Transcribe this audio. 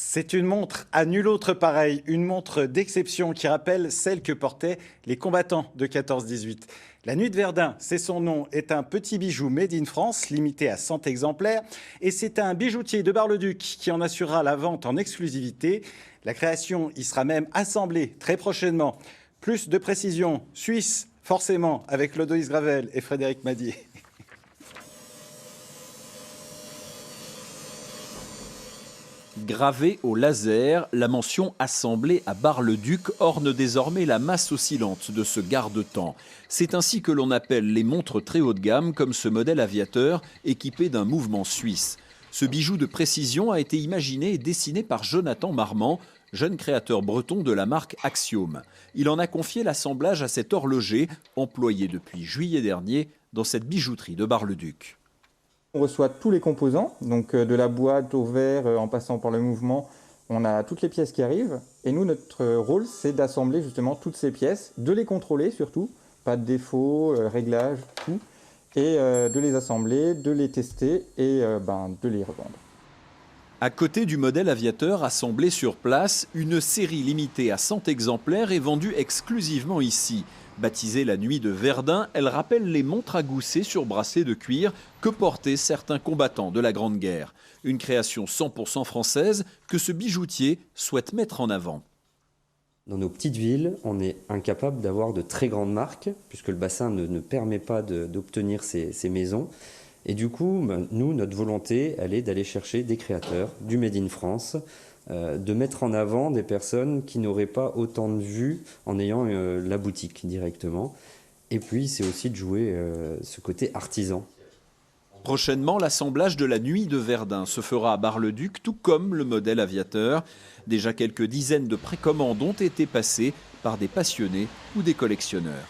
C'est une montre à nul autre pareil, une montre d'exception qui rappelle celle que portaient les combattants de 14-18. La Nuit de Verdun, c'est son nom, est un petit bijou made in France, limité à 100 exemplaires. Et c'est un bijoutier de Bar-le-Duc qui en assurera la vente en exclusivité. La création y sera même assemblée très prochainement. Plus de précision suisse, forcément, avec Lodoïs Gravel et Frédéric Madier. Gravée au laser, la mention assemblée à Bar-le-Duc orne désormais la masse oscillante de ce garde-temps. C'est ainsi que l'on appelle les montres très haut de gamme, comme ce modèle aviateur équipé d'un mouvement suisse. Ce bijou de précision a été imaginé et dessiné par Jonathan Marmand, jeune créateur breton de la marque Axiom. Il en a confié l'assemblage à cet horloger, employé depuis juillet dernier dans cette bijouterie de Bar-le-Duc. On reçoit tous les composants, donc de la boîte au verre, en passant par le mouvement, on a toutes les pièces qui arrivent. Et nous, notre rôle, c'est d'assembler justement toutes ces pièces, de les contrôler surtout, pas de défauts, réglages, tout, et de les assembler, de les tester et de les revendre. À côté du modèle aviateur assemblé sur place, une série limitée à 100 exemplaires est vendue exclusivement ici. Baptisée la Nuit de Verdun, elle rappelle les montres à gousset sur bracelet de cuir que portaient certains combattants de la Grande Guerre. Une création 100% française que ce bijoutier souhaite mettre en avant. Dans nos petites villes, on est incapable d'avoir de très grandes marques, puisque le bassin ne permet pas d'obtenir ces maisons. Et du coup, nous, notre volonté, elle est d'aller chercher des créateurs, du Made in France, de mettre en avant des personnes qui n'auraient pas autant de vues en ayant la boutique directement. Et puis, c'est aussi de jouer ce côté artisan. Prochainement, l'assemblage de la Nuit de Verdun se fera à Bar-le-Duc, tout comme le modèle aviateur. Déjà quelques dizaines de précommandes ont été passées par des passionnés ou des collectionneurs.